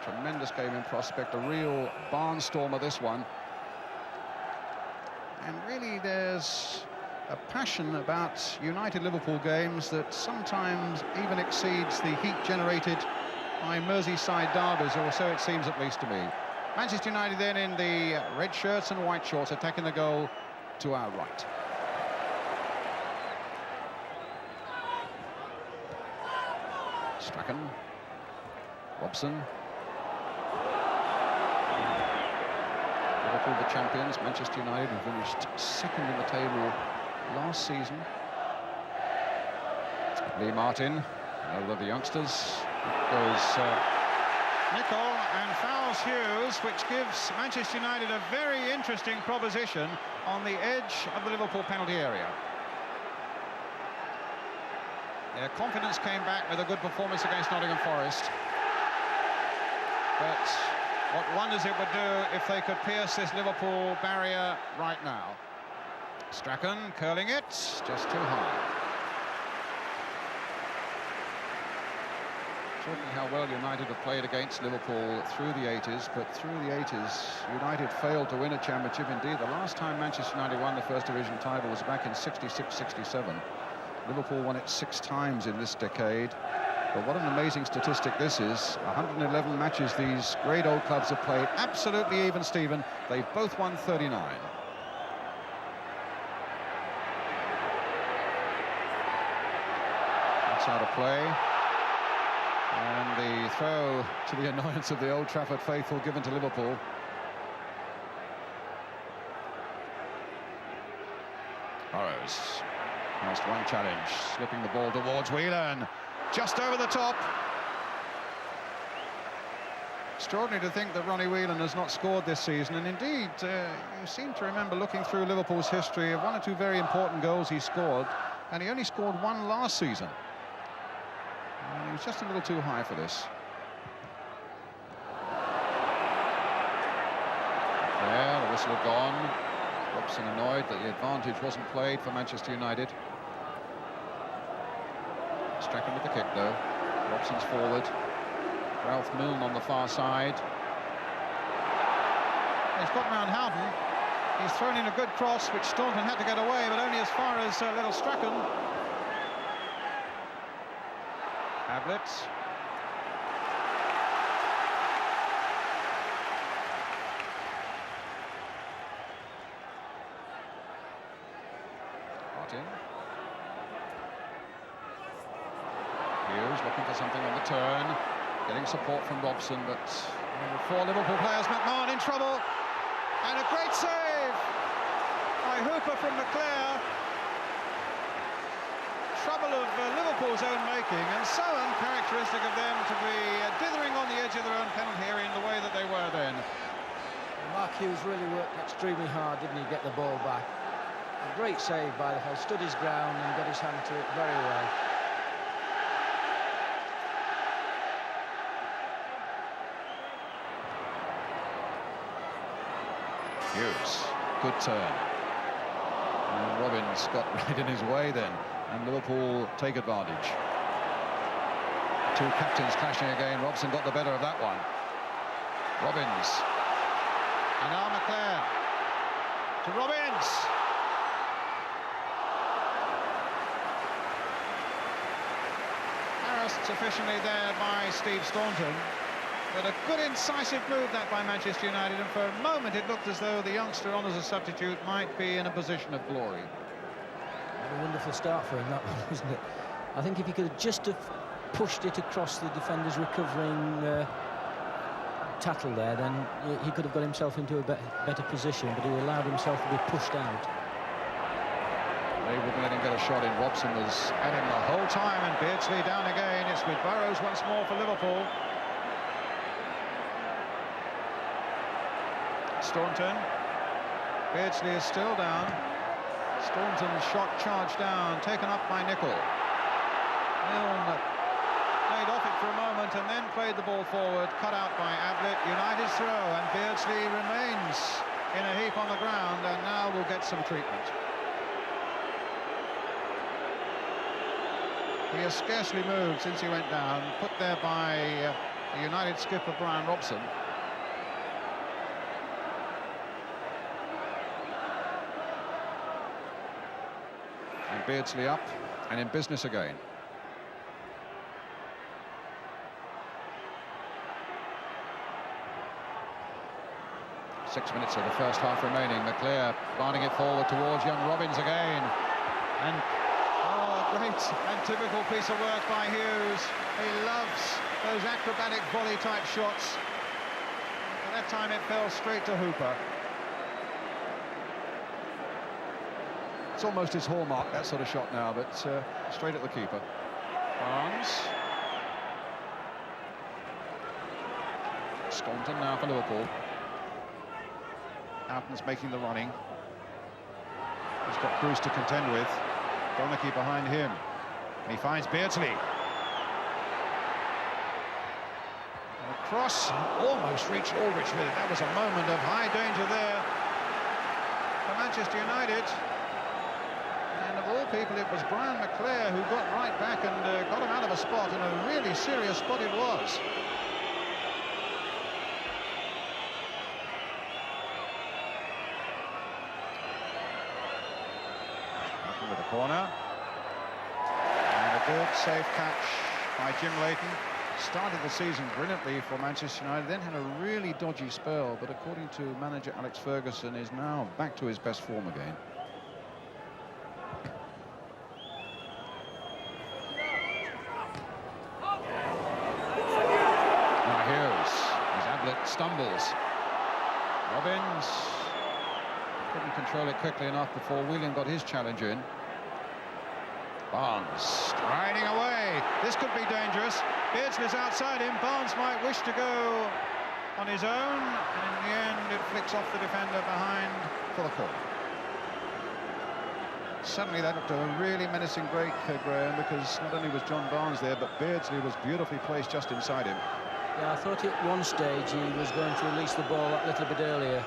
Tremendous game in prospect, a real barnstormer, this one. And really, there's a passion about United-Liverpool games that sometimes even exceeds the heat generated by Merseyside derbies, or so it seems at least to me. Manchester United then in the red shirts and white shorts, attacking the goal to our right. Strachan, Robson. Liverpool the champions, Manchester United who finished second in the table last season. Lee Martin, another of the youngsters. Goes Nicol and fouls Hughes, which gives Manchester United a very interesting proposition on the edge of the Liverpool penalty area. Their confidence came back with a good performance against Nottingham Forest. But what wonders it would do if they could pierce this Liverpool barrier right now. Strachan curling it, just too high. Talking how well United have played against Liverpool through the 80s, but through the 80s, United failed to win a championship. Indeed, the last time Manchester United won the First Division title was back in 66-67. Liverpool won it 6 times in this decade. But what an amazing statistic this is. 111 matches these great old clubs have played. Absolutely even, Stephen. They've both won 39. That's out of play. And the throw, to the annoyance of the Old Trafford faithful, given to Liverpool. Burrows. Past one challenge, slipping the ball towards Whelan, just over the top. Extraordinary to think that Ronnie Whelan has not scored this season, and indeed, you seem to remember looking through Liverpool's history of 1 or 2 very important goals he scored, and he only scored 1 last season. And he was just a little too high for this. There, the whistle had gone. Robson annoyed that the advantage wasn't played for Manchester United. Strachan with the kick, though. Robson's forward. Ralph Milne on the far side. He's got round Houghton. He's thrown in a good cross, which Staunton had to get away, but only as far as little Strachan. Ablett. Martin. Hughes looking for something on the turn, getting support from Robson, but number 4 Liverpool players, McMahon in trouble, and a great save by Hooper from Leclerc. Trouble of Liverpool's own making, and so uncharacteristic of them to be dithering on the edge of their own penalty area in the way that they were then. Mark Hughes really worked extremely hard, didn't he, get the ball back. A great save by the Hull, stood his ground and got his hand to it very well. Hughes, good turn. And Robbins got right in his way then, and Liverpool take advantage. 2 captains clashing again. Robson got the better of that one. Robbins. And now McClare. To Robbins. Harassed sufficiently there by Steve Staunton. But a good incisive move that by Manchester United, and for a moment it looked as though the youngster on as a substitute might be in a position of glory. What a wonderful start for him, that one, wasn't it? I think if he could just have pushed it across the defender's recovering tattle there, then he could have got himself into a better position, but he allowed himself to be pushed out. They wouldn't let him get a shot in. Robson was at him the whole time, and Beardsley down again. It's with Burrows once more for Liverpool. Staunton. Beardsley is still down. Staunton's shot charged down, taken up by Nicol. Milne played off it for a moment and then played the ball forward, cut out by Ablett. United's throw, and Beardsley remains in a heap on the ground, and now will get some treatment. He has scarcely moved since he went down, put there by the United skipper Brian Robson. And Beardsley up and in business again. Six minutes of the first half remaining. McClare finding it forward towards young Robbins again. And, oh, great and typical piece of work by Hughes. He loves those acrobatic volley-type shots. But that time it fell straight to Hooper. It's almost his hallmark, that sort of shot now, but straight at the keeper. Barnes. Staunton now for Liverpool. Houghton's making the running. He's got Bruce to contend with. Donachie behind him. And he finds Beardsley. And a cross, almost reached Aldrich with it. That was a moment of high danger there for Manchester United. And of all people, it was Brian McClare who got right back and got him out of a spot, and a really serious spot it was. With a corner, and a good safe catch by Jim Leighton. Started the season brilliantly for Manchester United, then had a really dodgy spell, but according to manager Alex Ferguson, is now back to his best form again. Now Hughes, as Ablett stumbles. Robbins couldn't control it quickly enough before Whelan got his challenge in. Barnes striding away. This could be dangerous. Beardsley's outside him. Barnes might wish to go on his own, and in the end it flicks off the defender behind for the corner. Suddenly that looked a really menacing break, Graham, because not only was John Barnes there, but Beardsley was beautifully placed just inside him. Yeah, I thought at one stage he was going to release the ball a little bit earlier.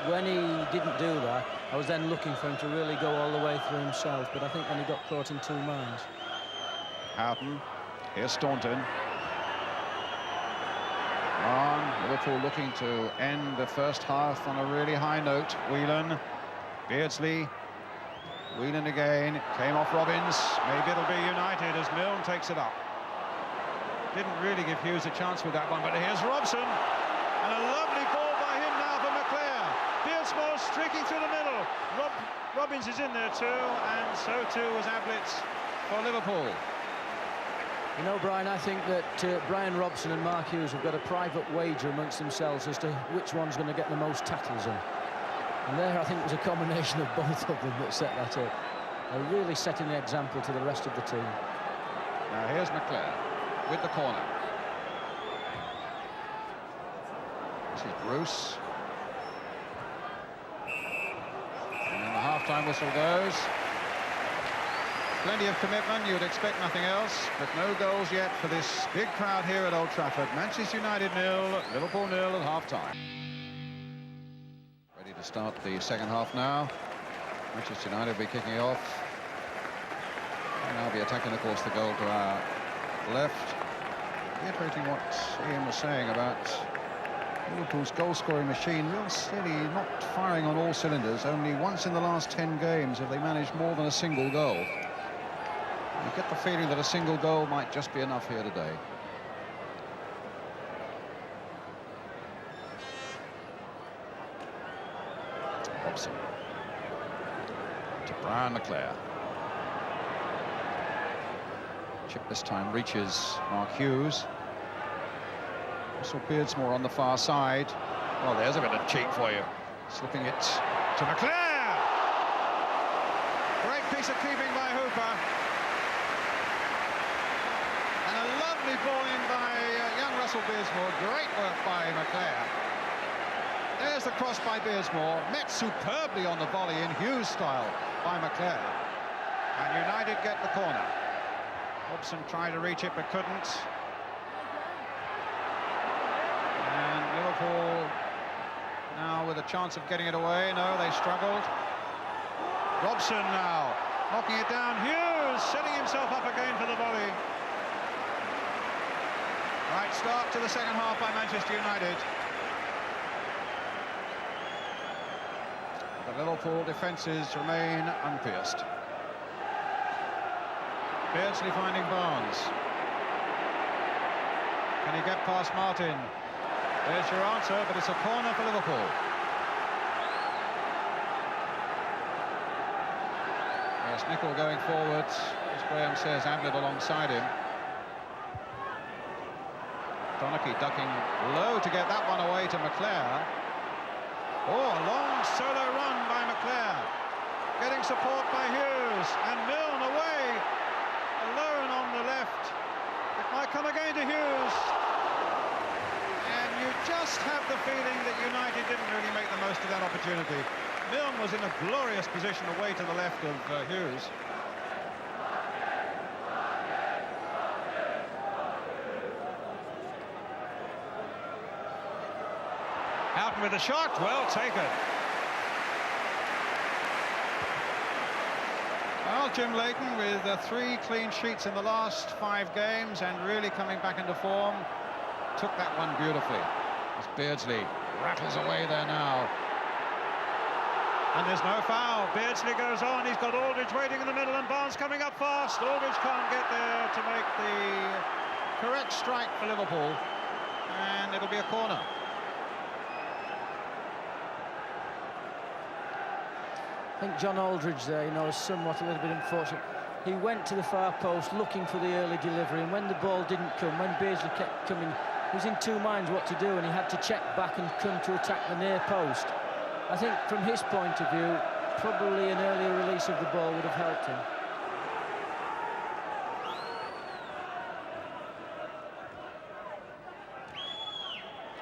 When he didn't do that, I was then looking for him to really go all the way through himself, but I think then he got caught in two minds. Houghton, here's Staunton. On, Liverpool looking to end the first half on a really high note. Whelan, Beardsley, Whelan again, came off Robbins. Maybe it'll be United as Milne takes it up. Didn't really give Hughes a chance with that one, but here's Robson, and a lovely ball by him now for McClare. Beardsmore streaking through the middle. Robbins is in there too, and so too was Ablett for Liverpool. You know, Brian, I think that Brian Robson and Mark Hughes have got a private wager amongst themselves as to which one's going to get the most tackles in. And there, I think it was a combination of both of them that set that up. They're really setting the example to the rest of the team. Now here's McClare with the corner. This is Bruce. And the half-time whistle goes. Plenty of commitment, you would expect nothing else, but no goals yet for this big crowd here at Old Trafford. Manchester United 0, Liverpool 0 at half-time. Ready to start the second half now. Manchester United will be kicking off. And I'll be attacking, of course, the goal to our left. Reiterating what Ian was saying about Liverpool's goal-scoring machine, real steady, not firing on all cylinders. Only once in the last 10 games have they managed more than a single goal. You get the feeling that a single goal might just be enough here today. Robson to Brian McClare. Chip this time reaches Mark Hughes. Also Beardsmore on the far side. Well, there's a bit of cheek for you. Slipping it to McClare. Great piece of keeping by Hooper. And a lovely ball in by young Russell Beardsmore. Great work by McClare. There's the cross by Beardsmore. Met superbly on the volley in Hughes style by McClare. And United get the corner. Robson tried to reach it but couldn't. And Liverpool now with a chance of getting it away. No, they struggled. Robson now knocking it down. Hughes setting himself up again for the volley. Right great start to the second half by Manchester United. The Liverpool defences remain unpierced. Beardsley finding Barnes. Can he get past Martin? There's your answer, but it's a corner for Liverpool. Yes, Nicol going forwards, as Graham says, Ablett alongside him. Donachie ducking low to get that one away to McClare. Oh, a long solo run by McClare. Getting support by Hughes, and Milne away, alone on the left. It might come again to Hughes. And you just have the feeling that United didn't really make the most of that opportunity. Milne was in a glorious position away to the left of Hughes. Houghton with a shot, well taken. Well, Jim Leighton with 3 clean sheets in the last 5 games and really coming back into form, took that one beautifully. As Beardsley rattles away there now. And there's no foul. Beardsley goes on, he's got Aldridge waiting in the middle and Barnes coming up fast. Aldridge can't get there to make the correct strike for Liverpool, and it'll be a corner. I think John Aldridge there, is somewhat a little bit unfortunate. He went to the far post looking for the early delivery, and when the ball didn't come, when Beardsley kept coming, he was in 2 minds what to do, and he had to check back and come to attack the near post. I think from his point of view, probably an earlier release of the ball would have helped him.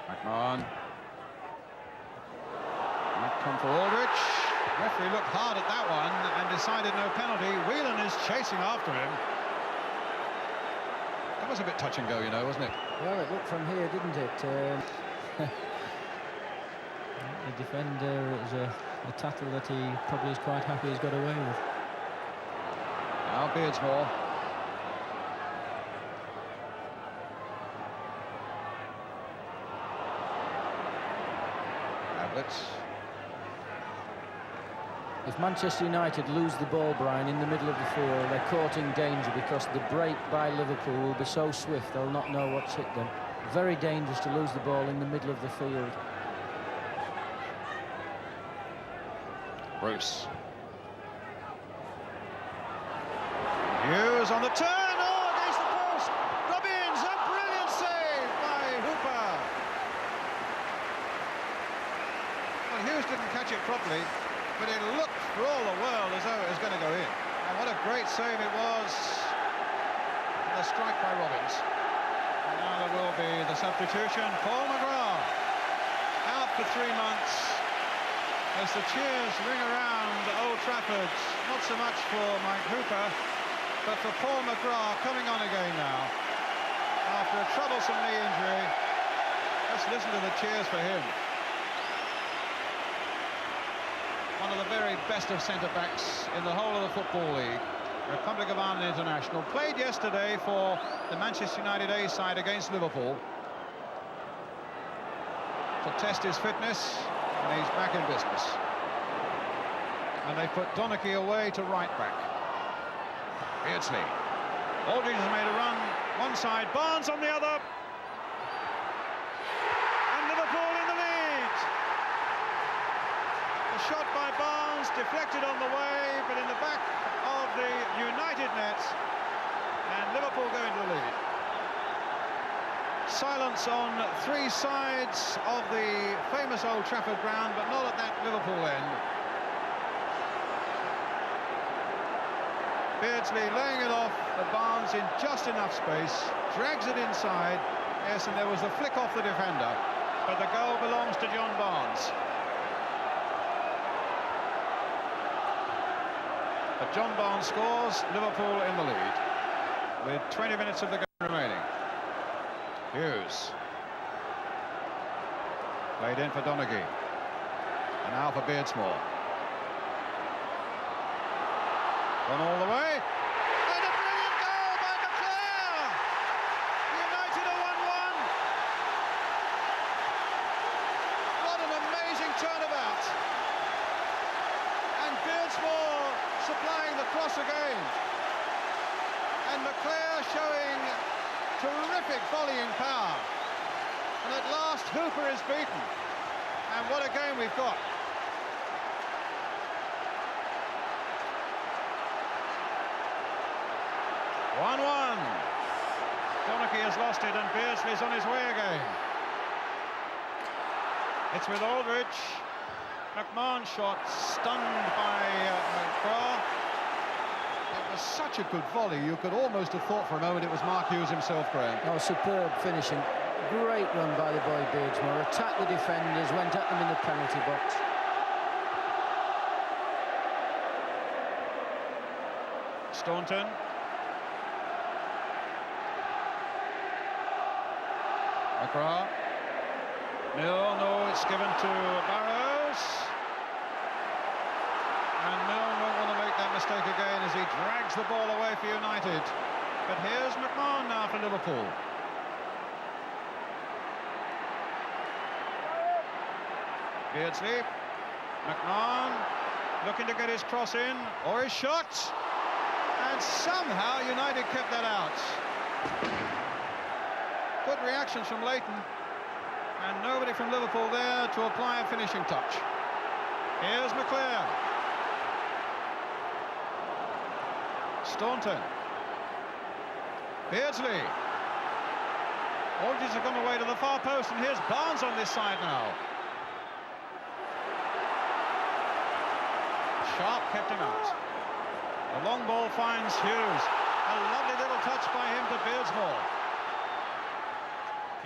McMahon. Might come for Aldridge. Referee looked hard at that one and decided no penalty. Whelan is chasing after him. That was a bit touch and go, wasn't it? Well, it looked from here, didn't it? The defender, it was a tackle that he probably is quite happy he's got away with. Now Beardsmore. Ablett. If Manchester United lose the ball, Brian, in the middle of the field, they're caught in danger because the break by Liverpool will be so swift they'll not know what's hit them. Very dangerous to lose the ball in the middle of the field. Bruce. Hughes on the turn, against the post. Robbins, a brilliant save by Hooper. Well, Hughes didn't catch it properly, but it looked for all the world as though it was going to go in. And what a great save it was. The strike by Robbins. And now there will be the substitution. Paul McGrath out for 3 months as the cheers ring around Old Trafford. Not so much for Mike Hooper, but for Paul McGrath coming on again now after a troublesome knee injury. Let's listen to the cheers for him. One of the very best of centre-backs in the whole of the Football League. Republic of Ireland international. Played yesterday for the Manchester United A side against Liverpool to test his fitness, and he's back in business. And they put Donachie away to right back. Beardsley. Aldridge has made a run one side, Barnes on the other. And Liverpool in the lead. A shot by Barnes, deflected on the way, but in the back of the United net, and Liverpool go into the lead. Silence on 3 sides of the famous Old Trafford ground, but not at that Liverpool end. Beardsley laying it off the Barnes in just enough space, drags it inside. Yes, and there was a flick off the defender, but the goal belongs to John Barnes. But John Barnes scores, Liverpool in the lead with 20 minutes of the game remaining. Hughes. Played in for Donachie. And now for Beardsmore. Gone all the way. And a brilliant goal by McClare! United are 1-1. terrific volleying power. And at last, Hooper is beaten. And what a game we've got. One-one. Donachie has lost it, and Beardsley's on his way again. It's with Aldridge. McMahon shot stunned by McGraw. It was such a good volley, you could almost have thought for a moment it was Mark Hughes himself, Graham. Oh, superb finishing. Great run by the boy Beardsmore. Attacked the defenders, went at them in the penalty box. Staunton. McGraw. No, it's given to Barrows. And Milne won't want to make that mistake again as he drags the ball away for United. But here's McMahon now for Liverpool. Beardsley. McMahon looking to get his cross in, or his shot. And somehow United kept that out. Good reactions from Leighton. And nobody from Liverpool there to apply a finishing touch. Here's McClair. Staunton. Beardsley. Aldridge have gone away to the far post, and here's Barnes on this side now. Sharp kept him out. The long ball finds Hughes. A lovely little touch by him to Beardsmore.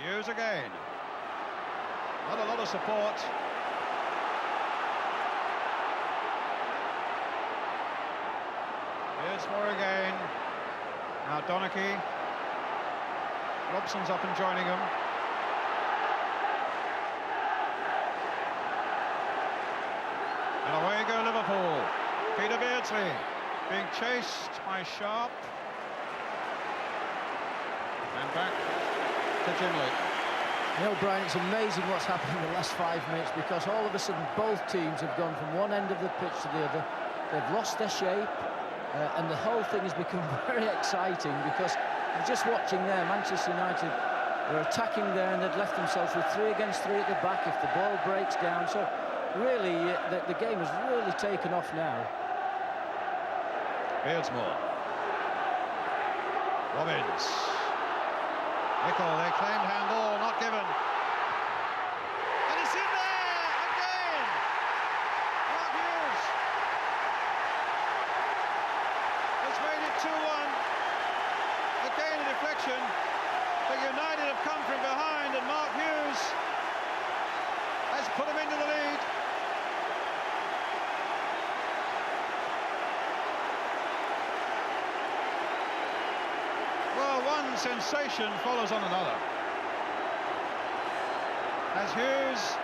Hughes again. Not a lot of support. Beardsmore again. Now Donachie. Robson's up and joining him. And away go Liverpool. Peter Beardsley being chased by Sharp. And back to Ginley. You know, Brian, it's amazing what's happened in the last 5 minutes, because all of a sudden both teams have gone from one end of the pitch to the other. They've lost their shape, and the whole thing has become very exciting, because just watching there, Manchester United were attacking there and they'd left themselves with 3 against 3 at the back if the ball breaks down. So really, the game has really taken off now. Beardsmore. Robbins. Nicol, they claimed handball, not given. And it's in there again! Mark Hughes has made it 2-1. Again a deflection. But United have come from behind, and Mark Hughes has put them into the lead. Well, one sensation follows on another. As Hughes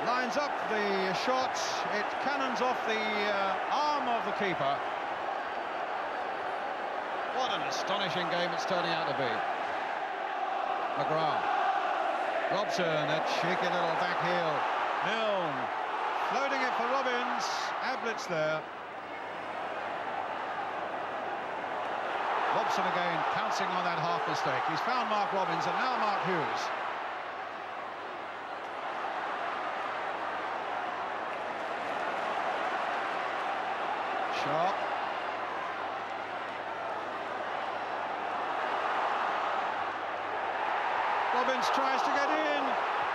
lines up the shot, it cannons off the arm of the keeper. What an astonishing game it's turning out to be. McGraw. Robson, a cheeky little back heel. Milne floating it for Robbins. Ablett's there. Robson again pouncing on that half mistake. He's found Mark Robbins, and now Mark Hughes. Sharp. Robbins tries to get in,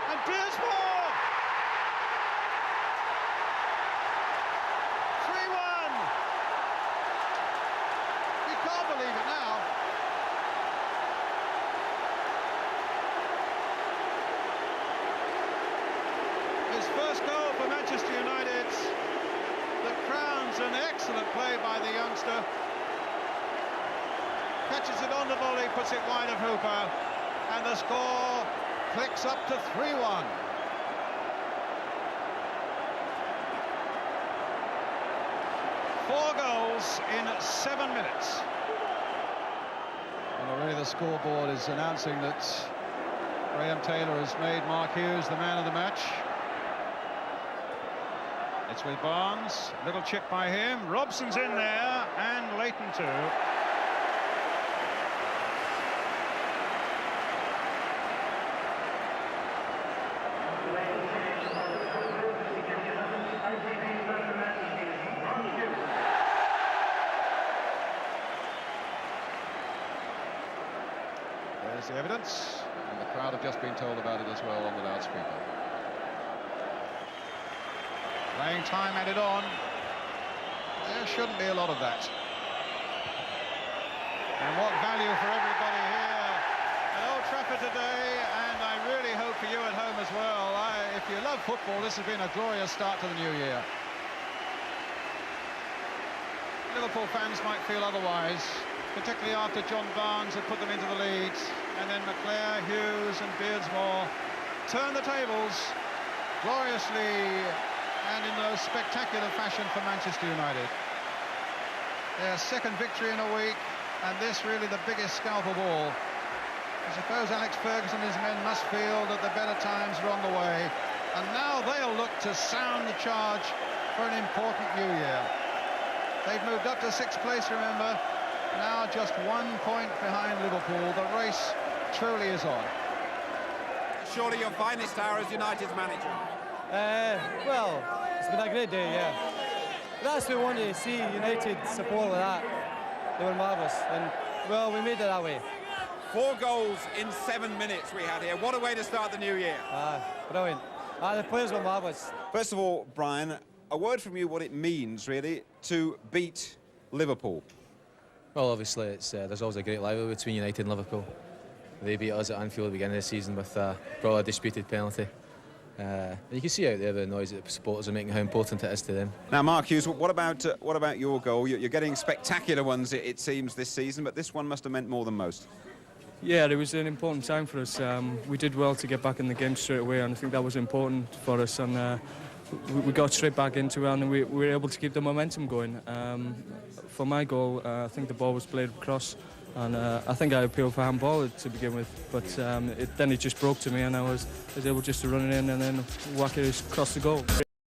and Beardsmore! 3-1! You can't believe it now. His first goal for Manchester United that crowns an excellent play by the youngster. Catches it on the volley, puts it wide of Hooper. And the score clicks up to 3-1. Four goals in 7 minutes. Well, already the scoreboard is announcing that Graham Taylor has made Mark Hughes the man of the match. It's with Barnes. Little chip by him. Robson's in there, and Leighton too. There's the evidence, and the crowd have just been told about it as well on the loudspeaker. Playing time added on. There shouldn't be a lot of that. And what value for everybody here at Old Trafford today, and I really hope for you at home as well. If you love football, this has been a glorious start to the new year. Liverpool fans might feel otherwise, particularly after John Barnes had put them into the lead, and then McClare, Hughes and Beardsmore turned the tables gloriously and in the most spectacular fashion for Manchester United. Their second victory in a week, and this really the biggest scalp of all. I suppose Alex Ferguson and his men must feel that the better times are on the way, and now they'll look to sound the charge for an important new year. They've moved up to 6th place, remember, now just 1 point behind Liverpool. The race truly is on. Surely your finest hour as United's manager? Well, it's been a great day, yeah. That's what we wanted to see, United support like that. They were marvellous, and, well, we made it that way. 4 goals in 7 minutes we had here. What a way to start the new year. Brilliant. The players were marvellous. First of all, Brian, a word from you what it means, really, to beat Liverpool. Well, obviously, there's always a great rivalry between United and Liverpool. They beat us at Anfield at the beginning of the season with probably a disputed penalty. You can see out there the noise that the supporters are making, how important it is to them. Now, Mark Hughes, what about your goal? You're getting spectacular ones, it seems, this season, but this one must have meant more than most. Yeah, it was an important time for us. We did well to get back in the game straight away, and I think that was important for us. And we got straight back into it, and we were able to keep the momentum going. For my goal, I think the ball was played across, and I think I appealed for handball to begin with, but then it just broke to me, and I was able just to run it in and then whack it across the goal.